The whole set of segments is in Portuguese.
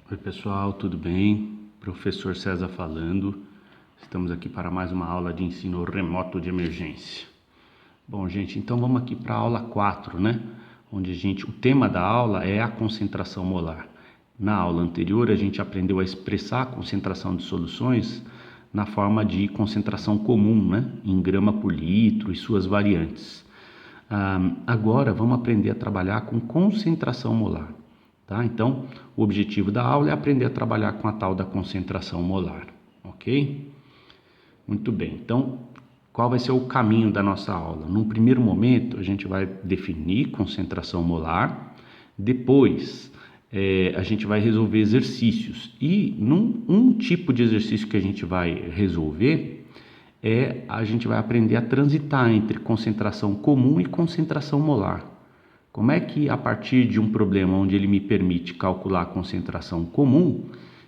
Oi pessoal, tudo bem? Professor César falando. Estamos aqui para mais uma aula de ensino remoto de emergência. Bom, gente, então vamos aqui para a aula 4, né? Onde o tema da aula é a concentração molar. Na aula anterior, a gente aprendeu a expressar a concentração de soluções na forma de concentração comum, né? Em grama por litro e suas variantes. Agora vamos aprender a trabalhar com concentração molar. Tá? Então, o objetivo da aula é aprender a trabalhar com a tal da concentração molar, ok? Muito bem, então, qual vai ser o caminho da nossa aula? Num primeiro momento, a gente vai definir concentração molar, depois a gente vai resolver exercícios, e um tipo de exercício que a gente vai resolver a gente vai aprender a transitar entre concentração comum e concentração molar. Como é que, a partir de um problema onde ele me permite calcular a concentração comum,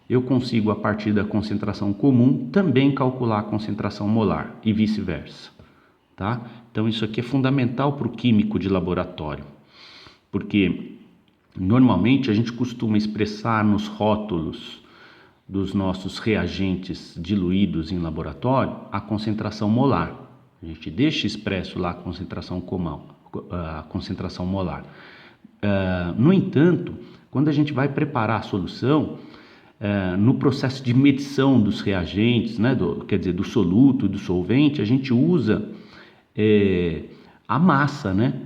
eu consigo, a partir da concentração comum, também calcular a concentração molar e vice-versa, tá? Então, isso aqui é fundamental para o químico de laboratório, porque normalmente a gente costuma expressar nos rótulos dos nossos reagentes diluídos em laboratório a concentração molar. A gente deixa expresso lá a concentração comum, a concentração molar. No entanto, quando a gente vai preparar a solução, no processo de medição dos reagentes, né, quer dizer, do soluto e do solvente, a gente usa a massa, né?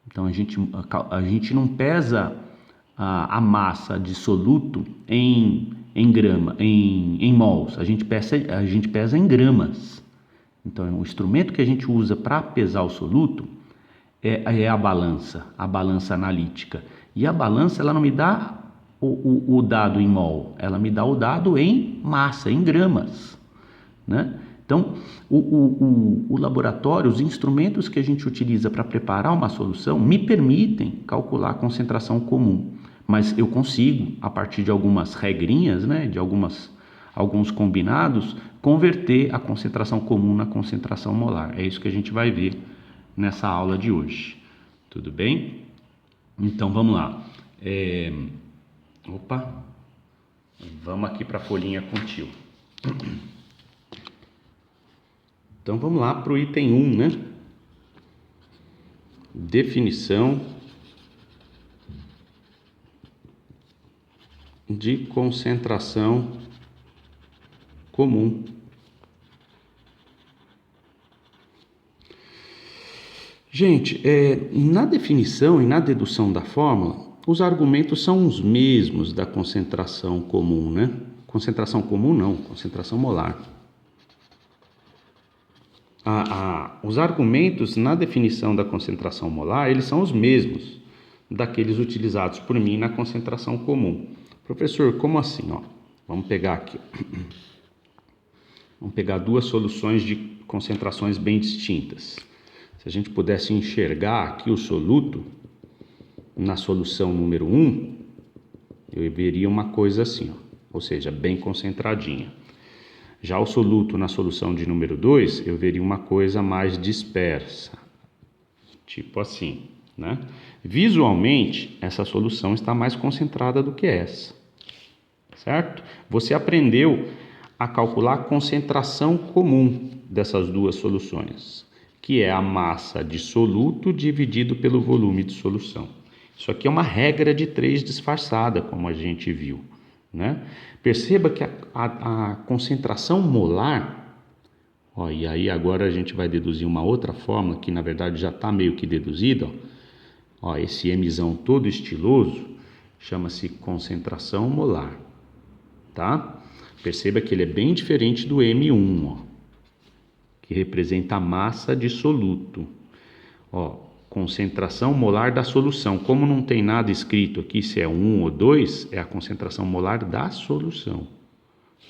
Então a gente não pesa a massa de soluto em grama, em mols, a gente pesa em gramas. Então o instrumento que a gente usa para pesar o soluto é a balança analítica. E a balança, ela não me dá o dado em mol, ela me dá o dado em massa, em gramas, né? Então, o laboratório, os instrumentos que a gente utiliza para preparar uma solução me permitem calcular a concentração comum, mas eu consigo, a partir de algumas regrinhas, né, de alguns combinados, converter a concentração comum na concentração molar. É isso que a gente vai ver nessa aula de hoje. Tudo bem? Então vamos lá. Vamos aqui para a folhinha com tio. Então vamos lá para o item 1, né? Definição de concentração comum. Gente, na definição e na dedução da fórmula, os argumentos são os mesmos da concentração comum, né? Concentração comum não, concentração molar. Os argumentos na definição da concentração molar, eles são os mesmos daqueles utilizados por mim na concentração comum. Professor, como assim? Vamos pegar aqui. Vamos pegar duas soluções de concentrações bem distintas. Se a gente pudesse enxergar aqui o soluto na solução número 1, eu veria uma coisa assim, ou seja, bem concentradinha. Já o soluto na solução de número 2, eu veria uma coisa mais dispersa, tipo assim, né? Visualmente, essa solução está mais concentrada do que essa, certo? Você aprendeu a calcular a concentração comum dessas duas soluções, que é a massa de soluto dividido pelo volume de solução. Isso aqui é uma regra de 3 disfarçada, como a gente viu, né? Perceba que a concentração molar, e aí agora a gente vai deduzir uma outra fórmula que na verdade já está meio que deduzida, esse Mzão todo estiloso chama-se concentração molar, tá? Perceba que ele é bem diferente do M1, que representa a massa de soluto. Concentração molar da solução. Como não tem nada escrito aqui se é 1 ou 2, é a concentração molar da solução,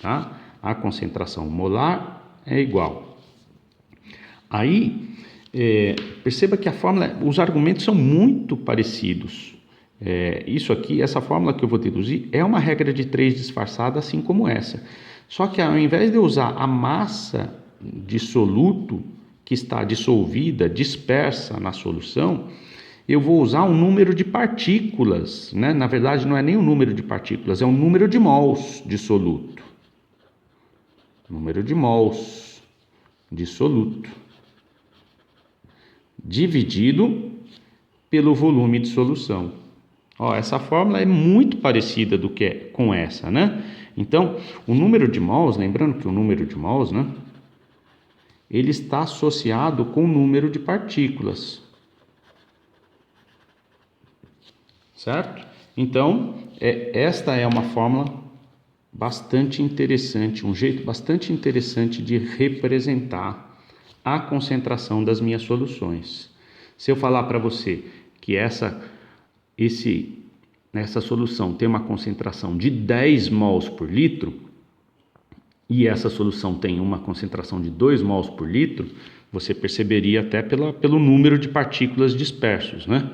tá? A concentração molar é igual. Aí, perceba que a fórmula, os argumentos são muito parecidos. Isso aqui, essa fórmula que eu vou deduzir, é uma regra de 3 disfarçada, assim como essa. Só que ao invés de eu usar a massa de soluto que está dissolvida, dispersa na solução, eu vou usar um número de partículas, né? Na verdade, não é nem um número de partículas, é um número de mols de soluto. Número de mols de soluto dividido pelo volume de solução. Ó, essa fórmula é muito parecida com essa, né? Então, o número de mols, lembrando que o número de mols, né? Ele está associado com o número de partículas. Certo? Então, esta é uma fórmula bastante interessante, um jeito bastante interessante de representar a concentração das minhas soluções. Se eu falar para você que essa solução tem uma concentração de 10 mols por litro e essa solução tem uma concentração de 2 mols por litro, você perceberia até pelo número de partículas dispersos, né?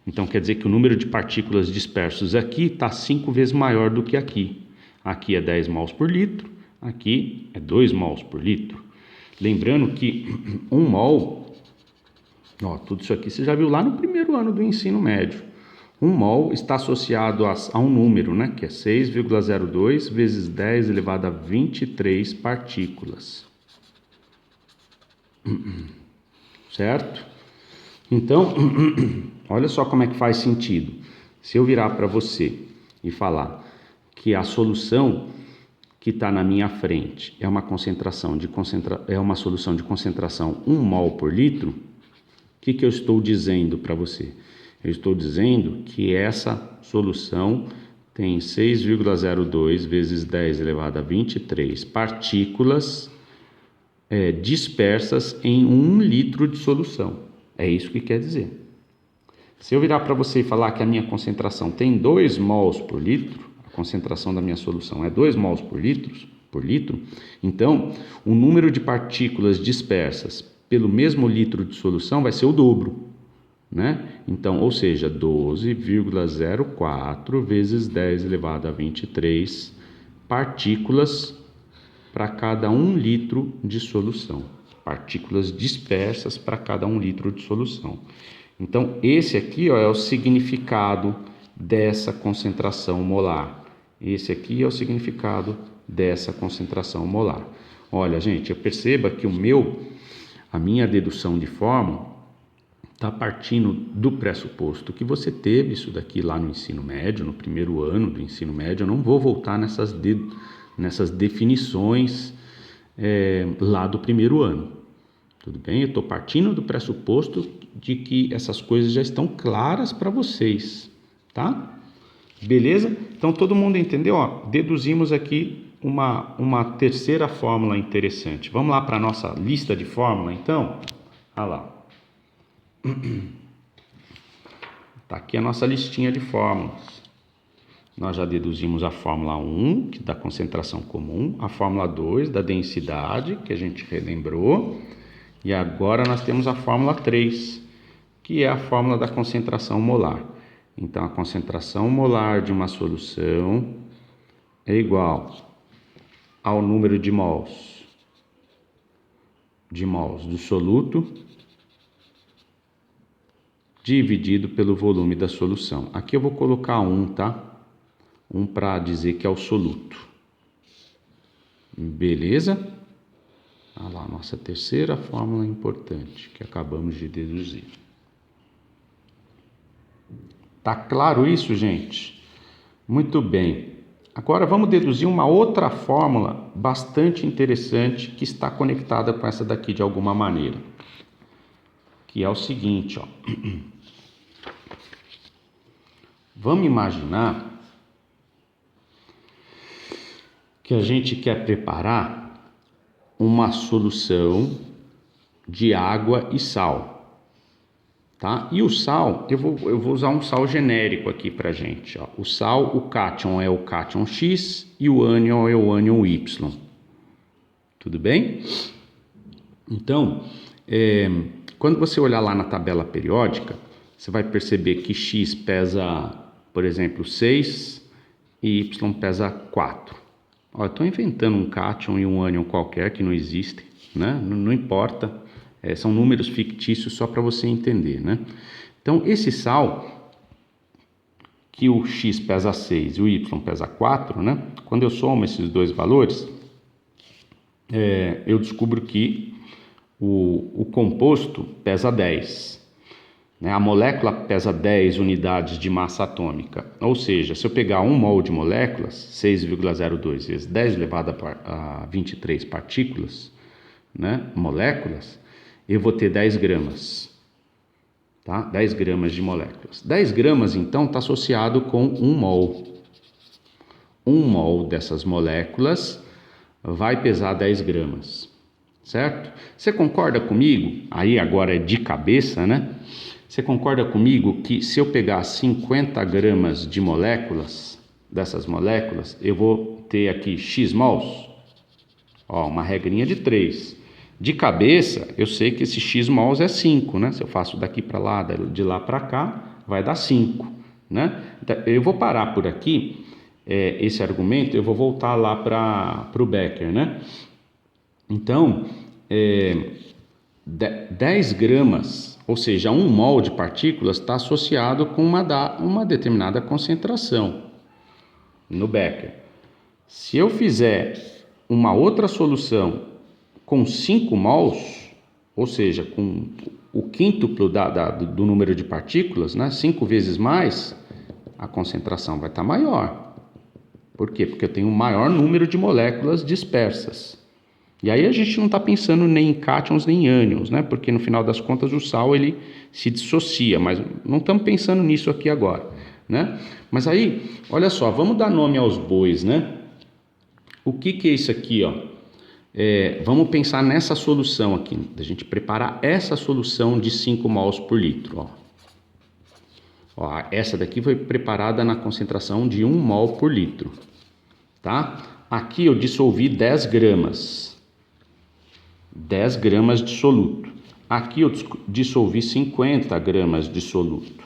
Então quer dizer que o número de partículas dispersos aqui está 5 vezes maior do que aqui. Aqui é 10 mols por litro, aqui é 2 mols por litro. Lembrando que 1 mol, ó, tudo isso aqui você já viu lá no primeiro ano do ensino médio. 1 mol está associado a um número, né, que é 6,02 vezes 10 elevado a 23 partículas. Certo? Então, olha só como é que faz sentido. Se eu virar para você e falar que a solução que está na minha frente é uma solução de concentração 1 mol por litro, o que eu estou dizendo para você? Eu estou dizendo que essa solução tem 6,02 vezes 10 elevado a 23 partículas dispersas em 1 litro de solução. É isso que quer dizer. Se eu virar para você e falar que a minha concentração tem 2 mols por litro, a concentração da minha solução é 2 mols por litro, então o número de partículas dispersas pelo mesmo litro de solução vai ser o dobro, né? Então, ou seja, 12,04 vezes 10 elevado a 23 partículas para cada 1 litro de solução. Partículas dispersas para cada 1 litro de solução. Então, esse aqui, ó, é o significado dessa concentração molar. Esse aqui é o significado dessa concentração molar. Olha, gente, eu perceba que a minha dedução de fórmula está partindo do pressuposto que você teve isso daqui lá no ensino médio, no primeiro ano do ensino médio. Eu não vou voltar nessas definições lá do primeiro ano. Tudo bem? Eu estou partindo do pressuposto de que essas coisas já estão claras para vocês, tá? Beleza? Então todo mundo entendeu? Ó, deduzimos aqui uma terceira fórmula interessante. Vamos lá para a nossa lista de fórmula, então? Olha lá. Está aqui a nossa listinha de fórmulas. Nós já deduzimos a fórmula 1, que da concentração comum, a fórmula 2, da densidade, que a gente relembrou, e agora nós temos a fórmula 3, que é a fórmula da concentração molar. Então, a concentração molar de uma solução é igual ao número de mols do soluto dividido pelo volume da solução. Aqui eu vou colocar 1, tá? 1 para dizer que é o soluto. Beleza? Olha lá, nossa terceira fórmula importante que acabamos de deduzir. Tá claro isso, gente? Muito bem. Agora vamos deduzir uma outra fórmula bastante interessante que está conectada com essa daqui de alguma maneira. Que é o seguinte, ó. Vamos imaginar que a gente quer preparar uma solução de água e sal, tá? E o sal, eu vou usar um sal genérico aqui pra gente, ó. O sal, o cátion é o cátion X e o ânion é o ânion Y. Tudo bem? Então, quando você olhar lá na tabela periódica, você vai perceber que X pesa, por exemplo, 6 e Y pesa 4. Ó, eu estou inventando um cátion e um ânion qualquer que não existem, né? Não importa, são números fictícios só para você entender, né? Então, esse sal, que o X pesa 6 e o Y pesa 4, né? Quando eu somo esses dois valores, eu descubro que o composto pesa 10. Né? A molécula pesa 10 unidades de massa atômica. Ou seja, se eu pegar 1 mol de moléculas, 6,02 vezes 10 elevado a 23 partículas, né? Moléculas, eu vou ter 10 gramas. Tá? 10 gramas de moléculas. 10 gramas, então, está associado com 1 mol. 1 mol dessas moléculas vai pesar 10 gramas. Certo? Você concorda comigo? Aí agora é de cabeça, né? Você concorda comigo que se eu pegar 50 gramas de moléculas, dessas moléculas, eu vou ter aqui X mols? Ó, uma regrinha de 3. De cabeça, eu sei que esse X mols é 5, né? Se eu faço daqui para lá, de lá para cá, vai dar 5, né? Então, eu vou parar por aqui, esse argumento, eu vou voltar lá para o Becker, né? Então, 10 gramas, ou seja, 1 mol de partículas está associado com uma determinada concentração no Becker. Se eu fizer uma outra solução com 5 mols, ou seja, com o quíntuplo do número de partículas, né, 5 vezes mais, a concentração vai estar maior. Por quê? Porque eu tenho um maior número de moléculas dispersas. E aí a gente não está pensando nem em cátions nem em ânions, né? Porque no final das contas o sal ele se dissocia, mas não estamos pensando nisso aqui agora, né? Mas aí, olha só, vamos dar nome aos bois, né? O que é isso aqui, ó? Vamos pensar nessa solução aqui, a gente preparar essa solução de 5 mols por litro, ó. Essa daqui foi preparada na concentração de 1 mol por litro, tá? Aqui eu dissolvi 10 gramas. 10 gramas de soluto. Aqui eu dissolvi 50 gramas de soluto.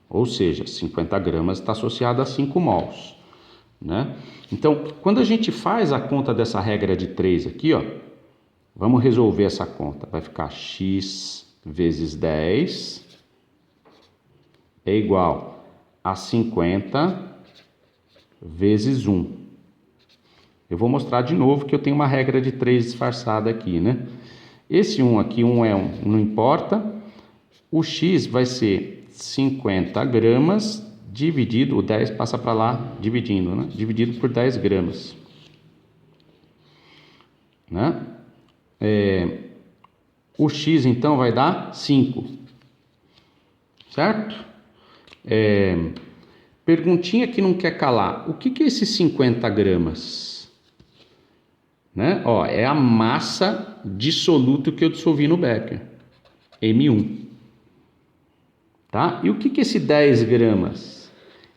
Ou seja, 50 gramas está associado a 5 mols. Né? Então, quando a gente faz a conta dessa regra de 3 aqui, ó, vamos resolver essa conta. Vai ficar x vezes 10 é igual a 50 vezes 1. Eu vou mostrar de novo que eu tenho uma regra de 3 disfarçada aqui, né? Esse 1 aqui, 1 é 1, não importa. O x vai ser 50 gramas dividido, o 10 passa para lá dividindo, né? Dividido por 10 gramas. Né? O x, então, vai dar 5. Certo? Perguntinha que não quer calar. O que é esses 50 gramas? Né? Ó, é a massa de soluto que eu dissolvi no Becker, M1. Tá? E o que é esse 10 gramas?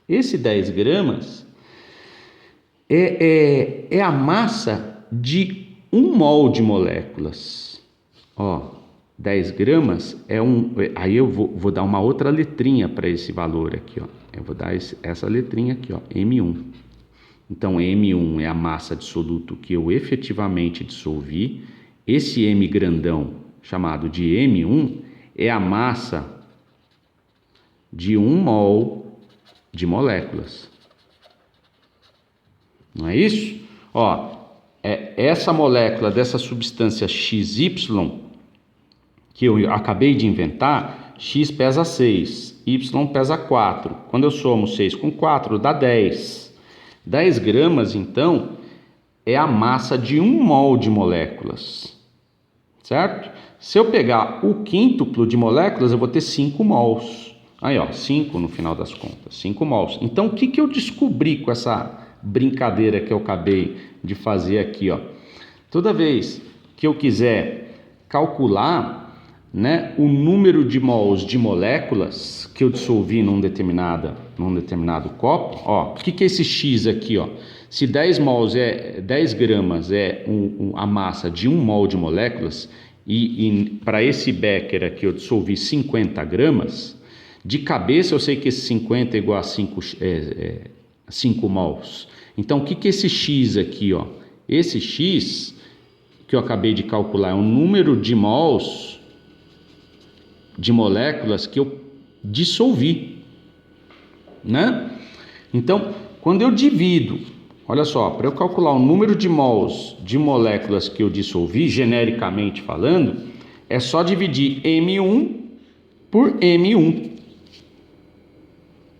Esse 10 gramas é a massa de 1 mol de moléculas. Ó, 10 gramas é aí eu vou dar uma outra letrinha para esse valor aqui, ó. Eu vou dar essa letrinha aqui, ó, M1. Então, M1 é a massa de soluto que eu efetivamente dissolvi. Esse M grandão, chamado de M1, é a massa de 1 mol de moléculas. Não é isso? Ó, essa molécula dessa substância XY, que eu acabei de inventar, X pesa 6, Y pesa 4. Quando eu somo 6 com 4, dá 10. 10 gramas, então, é a massa de 1 mol de moléculas, certo? Se eu pegar o quíntuplo de moléculas, eu vou ter 5 mols. Aí, ó, 5 no final das contas, 5 mols. Então, o que eu descobri com essa brincadeira que eu acabei de fazer aqui, ó? Toda vez que eu quiser calcular, né, o número de mols de moléculas que eu dissolvi num determinado copo, ó, o que é esse X aqui, ó? Se 10 gramas é a massa de 1 mol de moléculas, e para esse Becker aqui eu dissolvi 50 gramas, de cabeça eu sei que esse 50 é igual a 5 mols. Então, o que é esse X aqui, ó? Esse X que eu acabei de calcular é o número de mols de moléculas que eu dissolvi, né? Então, quando eu divido, olha só, para eu calcular o número de mols de moléculas que eu dissolvi, genericamente falando, é só dividir M1 por M1,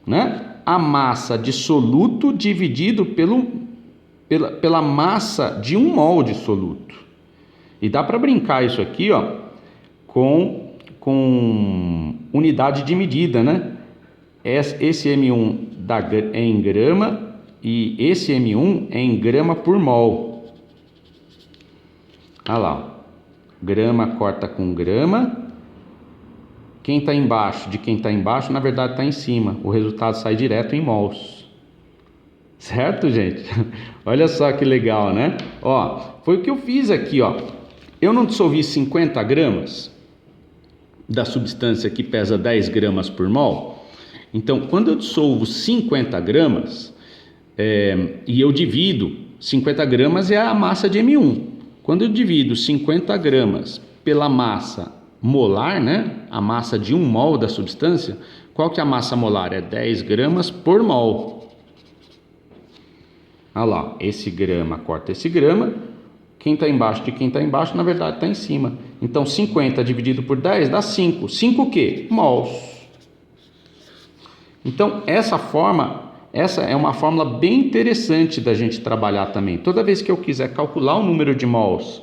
né? A massa de soluto dividido pela massa de 1 mol de soluto. E dá para brincar isso aqui, ó, com unidade de medida, né? Esse M1 é em grama e esse M1 é em grama por mol. Olha lá, grama corta com grama. Quem está embaixo de quem está embaixo, na verdade está em cima. O resultado sai direto em mols. Certo, gente? Olha só que legal, né? Ó, foi o que eu fiz aqui, ó. Eu não dissolvi 50 gramas da substância que pesa 10 gramas por mol. Então, quando eu dissolvo 50 gramas e eu divido, 50 gramas é a massa de M1. Quando eu divido 50 gramas pela massa molar, né? A massa de 1 mol da substância, qual que é a massa molar? É 10 gramas por mol. Olha lá, esse grama corta esse grama. Quem está embaixo de quem está embaixo, na verdade, está em cima. Então, 50 dividido por 10 dá 5. 5 o quê? Mols. Então, essa é uma fórmula bem interessante da gente trabalhar também. Toda vez que eu quiser calcular o número de mols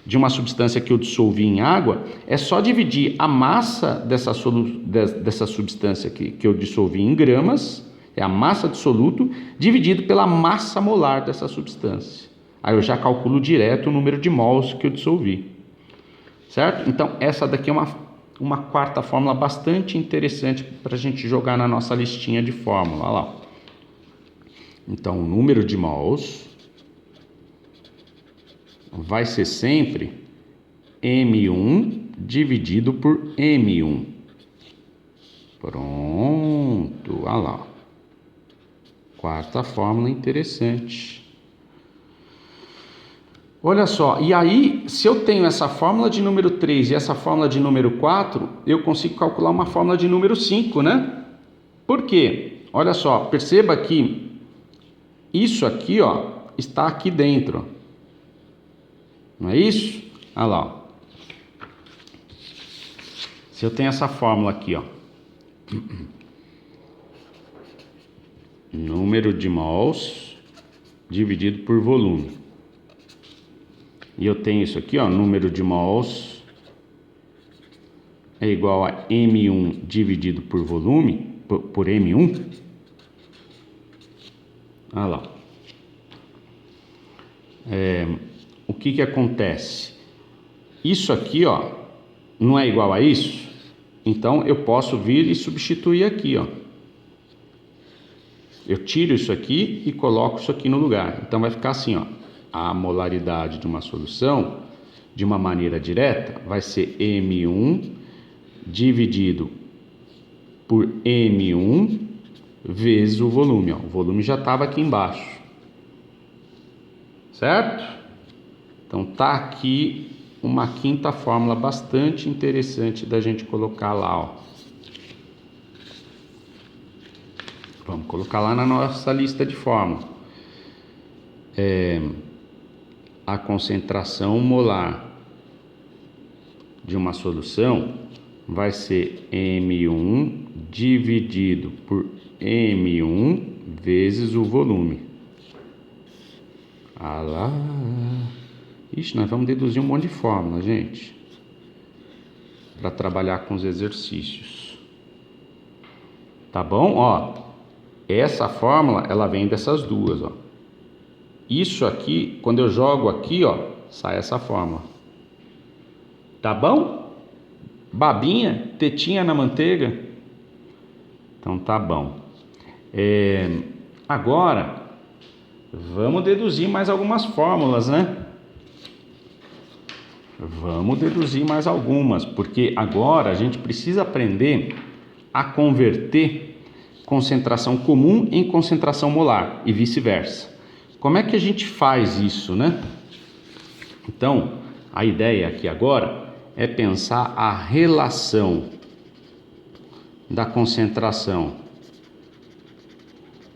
de uma substância que eu dissolvi em água, é só dividir a massa dessa substância que eu dissolvi em gramas, é a massa de soluto, dividido pela massa molar dessa substância. Aí eu já calculo direto o número de mols que eu dissolvi. Certo? Então, essa daqui é uma quarta fórmula bastante interessante para a gente jogar na nossa listinha de fórmula. Olha lá. Então, o número de mols vai ser sempre M1 dividido por M1. Pronto, olha lá. Quarta fórmula interessante. Olha só, e aí, se eu tenho essa fórmula de número 3 e essa fórmula de número 4, eu consigo calcular uma fórmula de número 5, né? Por quê? Olha só, perceba que isso aqui, ó, está aqui dentro. Não é isso? Olha lá. Ó. Se eu tenho essa fórmula aqui, ó. Número de mols dividido por volume. E eu tenho isso aqui, ó, número de mols é igual a M1 dividido por volume, por M1. Olha lá. O que acontece? Isso aqui, ó, não é igual a isso? Então, eu posso vir e substituir aqui, ó. Eu tiro isso aqui e coloco isso aqui no lugar. Então, vai ficar assim, ó. A molaridade de uma solução, de uma maneira direta, vai ser M1 dividido por M1 vezes o volume. Ó. O volume já estava aqui embaixo. Certo? Então, tá aqui uma quinta fórmula bastante interessante da gente colocar lá, ó. Vamos colocar lá na nossa lista de fórmula. A concentração molar de uma solução vai ser M1 dividido por M1 vezes o volume. Ah lá. Ixi, nós vamos deduzir um monte de fórmula, gente, para trabalhar com os exercícios. Tá bom? Ó, essa fórmula, ela vem dessas duas, ó. Isso aqui, quando eu jogo aqui, ó, sai essa fórmula. Tá bom? Babinha, tetinha na manteiga? Então tá bom. Agora, vamos deduzir mais algumas fórmulas, né? Vamos deduzir mais algumas, porque agora a gente precisa aprender a converter concentração comum em concentração molar e vice-versa. Como é que a gente faz isso, né? Então, a ideia aqui agora é pensar a relação da concentração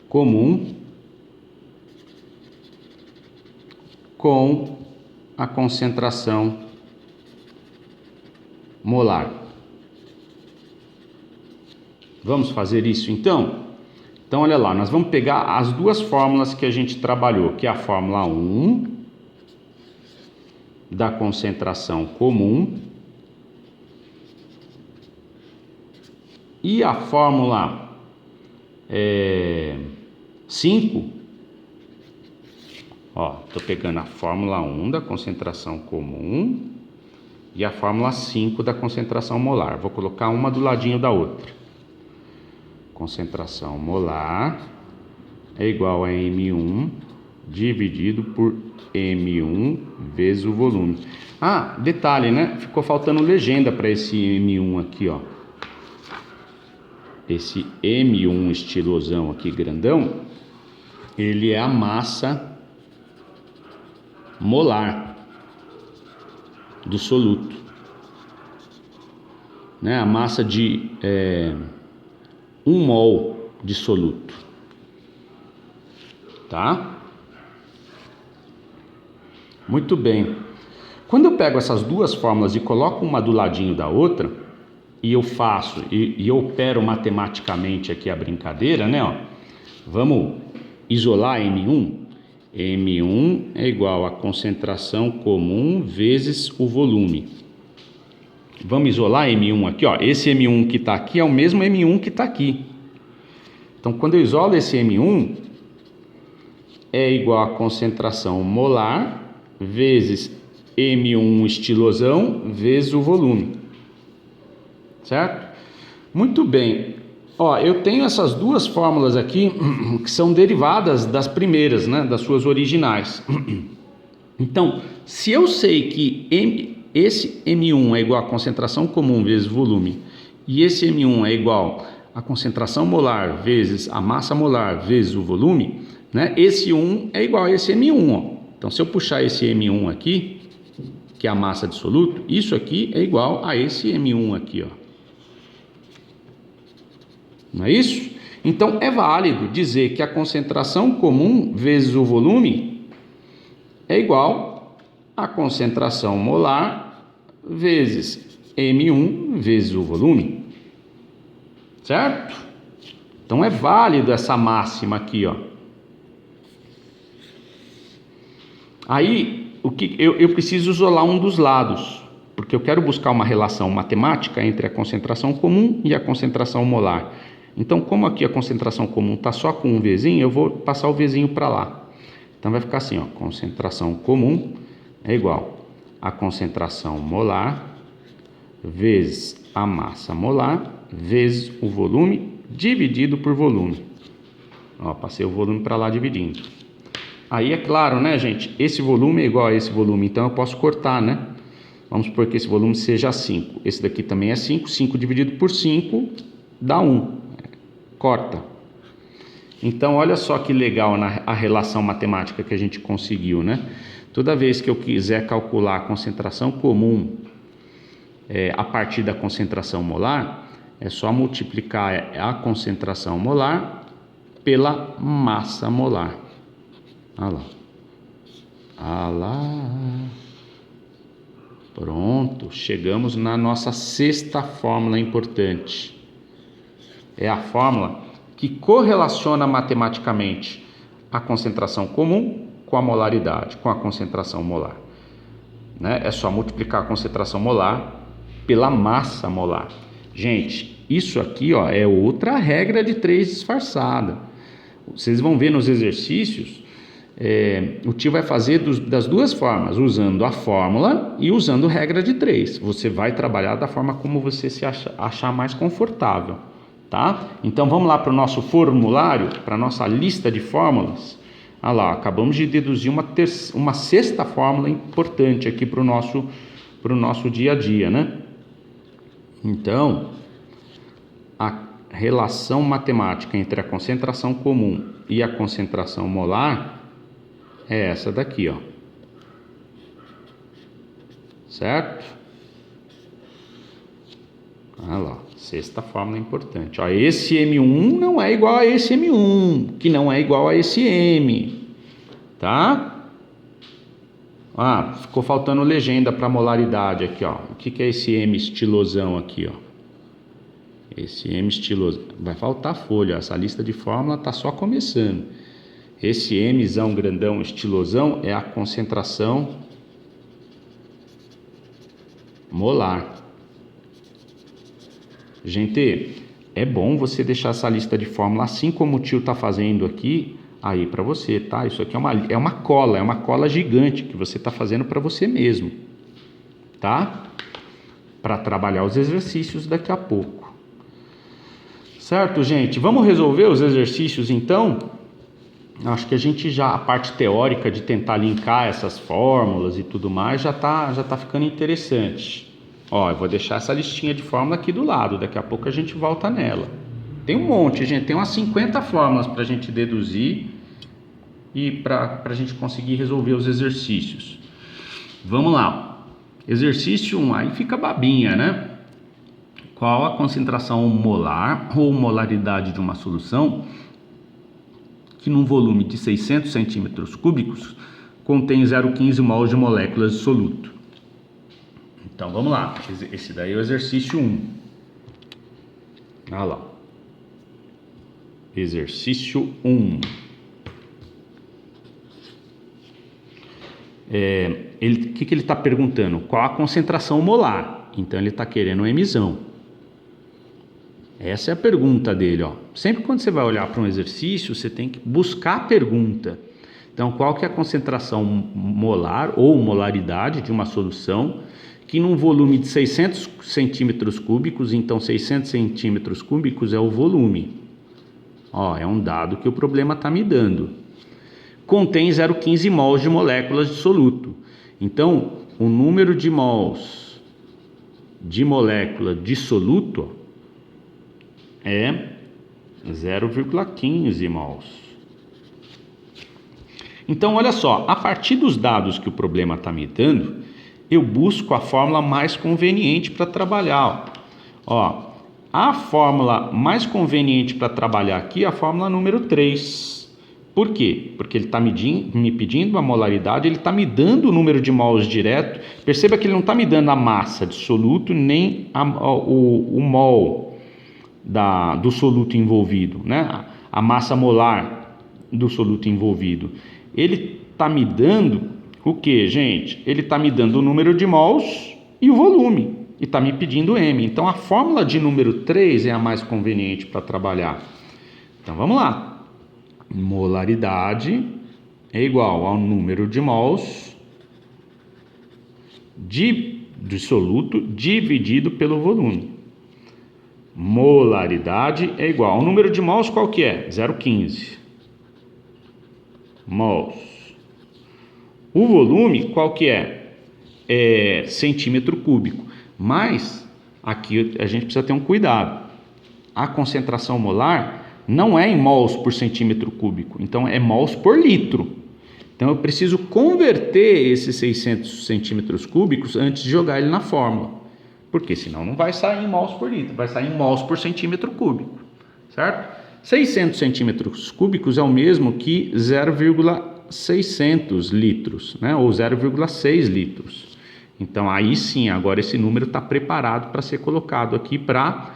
comum com a concentração molar. Vamos fazer isso então? Então olha lá, nós vamos pegar as duas fórmulas que a gente trabalhou, que é a fórmula 1 da concentração comum e a fórmula 5. Ó, tô pegando a fórmula 1 da concentração comum e a fórmula 5 da concentração molar. Vou colocar uma do ladinho da outra. Concentração molar é igual a M1 dividido por M1 vezes o volume. Ah, detalhe, né? Ficou faltando legenda para esse M1 aqui, ó. Esse M1 estilosão aqui, grandão, ele é a massa molar do soluto, né? A massa de 1 mol de soluto, tá? Muito bem. Quando eu pego essas duas fórmulas e coloco uma do ladinho da outra, e eu faço, e eu opero matematicamente aqui a brincadeira, né? Ó, vamos isolar M1. M1 é igual a concentração comum vezes o volume. Vamos isolar M1 aqui, ó. Esse M1 que está aqui é o mesmo M1 que está aqui. Então, quando eu isolo esse M1, é igual a concentração molar vezes M1 estilosão vezes o volume. Certo? Muito bem. Ó, eu tenho essas duas fórmulas aqui que são derivadas das primeiras, né, das suas originais. Então, se eu sei que esse M1 é igual a concentração comum vezes volume e esse M1 é igual a concentração molar vezes a massa molar vezes o volume, né, esse 1 é igual a esse M1. Ó. Então, se eu puxar esse M1 aqui, que é a massa de soluto, isso aqui é igual a esse M1 aqui, ó. Não é isso? Então, é válido dizer que a concentração comum vezes o volume é igual a concentração molar vezes M1 vezes o volume. Certo? Então, é válido essa máxima aqui, ó. Aí, eu preciso isolar um dos lados, porque eu quero buscar uma relação matemática entre a concentração comum e a concentração molar. Então, como aqui a concentração comum está só com um Vzinho, eu vou passar o Vzinho para lá. Então, vai ficar assim, ó, concentração comum é igual a concentração molar vezes a massa molar vezes o volume dividido por volume. Ó, passei o volume para lá dividindo. Aí é claro, né, gente? Esse volume é igual a esse volume, então eu posso cortar, né? Vamos supor que esse volume seja 5. Esse daqui também é 5. 5 dividido por 5 dá 1. Corta. Então, olha só que legal a relação matemática que a gente conseguiu, né? Toda vez que eu quiser calcular a concentração comum a partir da concentração molar, é só multiplicar a concentração molar pela massa molar. Olha lá. Ah lá. Pronto, chegamos na nossa sexta fórmula importante. É a fórmula que correlaciona matematicamente a concentração comum com a molaridade, com a concentração molar. Né? É só multiplicar a concentração molar pela massa molar. Gente, isso aqui, ó, é outra regra de 3 disfarçada. Vocês vão ver nos exercícios, o tio vai fazer das duas formas, usando a fórmula e usando regra de 3. Você vai trabalhar da forma como você se achar mais confortável. Tá? Então vamos lá para o nosso formulário, para a nossa lista de fórmulas. Ah lá, acabamos de deduzir uma sexta fórmula importante aqui para o nosso dia a dia, né? Então, a relação matemática entre a concentração comum e a concentração molar é essa daqui, ó. Certo? Olha lá, sexta fórmula importante. Ó, esse M1 não é igual a esse M1, que não é igual a esse M, tá? Ah, ficou faltando legenda para molaridade aqui, ó. O que é esse M estilosão aqui, ó? Esse M estiloso, vai faltar folha, essa lista de fórmula tá só começando. Esse Mzão grandão estilosão é a concentração molar. Gente, é bom você deixar essa lista de fórmula assim como o tio tá fazendo aqui, aí para você, tá? Isso aqui é uma cola gigante que você tá fazendo para você mesmo, tá? Para trabalhar os exercícios daqui a pouco. Certo, gente? Vamos resolver os exercícios então? Acho que a parte teórica de tentar linkar essas fórmulas e tudo mais já tá ficando interessante. Ó, eu vou deixar essa listinha de fórmula aqui do lado, daqui a pouco a gente volta nela. Tem um monte, gente, tem umas 50 fórmulas para a gente deduzir e para a gente conseguir resolver os exercícios. Vamos lá. Exercício 1, aí fica babinha, né? Qual a concentração molar ou molaridade de uma solução que num volume de 600 centímetros cúbicos contém 0,15 mol de moléculas de soluto? Então vamos lá, esse daí é o exercício 1. Olha lá. Exercício 1. O que ele está perguntando? Qual a concentração molar? Então ele está querendo um Mzão. Essa é a pergunta dele, ó. Sempre quando você vai olhar para um exercício, você tem que buscar a pergunta. Então, qual que é a concentração molar ou molaridade de uma solução que num volume de 600 centímetros cúbicos, então 600 centímetros cúbicos é o volume. Ó, é um dado que o problema está me dando. Contém 0,15 mols de moléculas de soluto. Então, o número de mols de molécula de soluto é 0,15 mols. Então, olha só, a partir dos dados que o problema está me dando, eu busco a fórmula mais conveniente para trabalhar. Ó, a fórmula mais conveniente para trabalhar aqui é a fórmula número 3. Por quê? Porque ele está me pedindo a molaridade, ele está me dando o número de mols direto. Perceba que ele não está me dando a massa de soluto, nem o mol do soluto envolvido, né? A massa molar do soluto envolvido. Ele está me dando o que, gente? Ele está me dando o número de mols e o volume. E está me pedindo M. Então, a fórmula de número 3 é a mais conveniente para trabalhar. Então, vamos lá. Molaridade é igual ao número de mols de soluto dividido pelo volume. Molaridade é igual ao número de mols, qual que é? 0,15 mols. O volume, qual que é? É centímetro cúbico. Mas, aqui a gente precisa ter um cuidado. A concentração molar não é em mols por centímetro cúbico. Então, é mols por litro. Então, eu preciso converter esses 600 centímetros cúbicos antes de jogar ele na fórmula. Porque senão não vai sair em mols por litro. Vai sair em mols por centímetro cúbico. Certo? 600 centímetros cúbicos é o mesmo que 0,600 litros, né? Ou 0,6 litros. Então, aí sim, agora esse número está preparado para ser colocado aqui para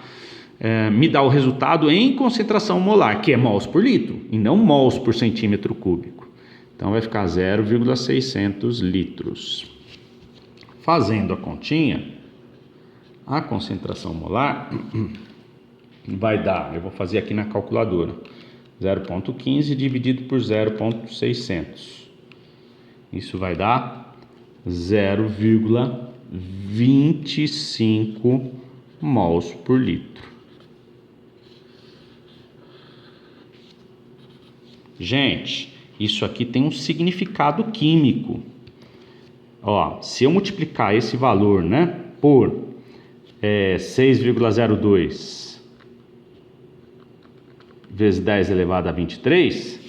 me dar o resultado em concentração molar, que é mols por litro, e não mols por centímetro cúbico. Então, vai ficar 0,600 litros. Fazendo a continha, a concentração molar vai dar, eu vou fazer aqui na calculadora, 0,15 dividido por 0,600. Isso vai dar 0,25 mols por litro. Gente, isso aqui tem um significado químico. Ó, se eu multiplicar esse valor, né, por 6,02 vezes 10 elevado a 23,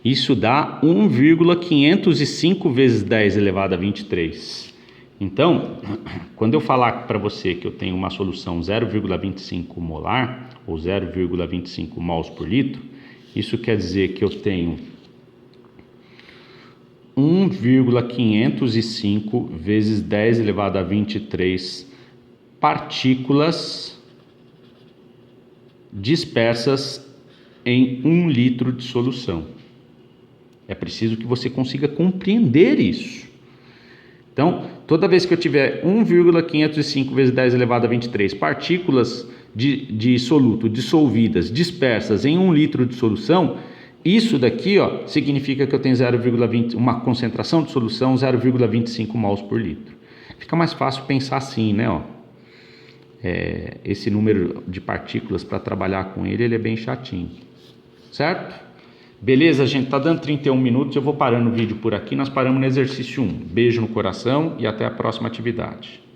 isso dá 1,505 vezes 10 elevado a 23. Então, quando eu falar para você que eu tenho uma solução 0,25 molar, ou 0,25 mols por litro, isso quer dizer que eu tenho 1,505 vezes 10 elevado a 23 partículas dispersas em 1 litro de solução. É preciso que você consiga compreender isso. Então, toda vez que eu tiver 1,505 vezes 10 elevado a 23 partículas de soluto dissolvidas, dispersas em 1 litro de solução, isso daqui, ó, significa que eu tenho uma concentração de solução 0,25 mols por litro. Fica mais fácil pensar assim, né? Ó. Esse número de partículas, para trabalhar com ele é bem chatinho. Certo? Beleza, gente? Tá dando 31 minutos, eu vou parando o vídeo por aqui. Nós paramos no exercício 1. Beijo no coração e até a próxima atividade.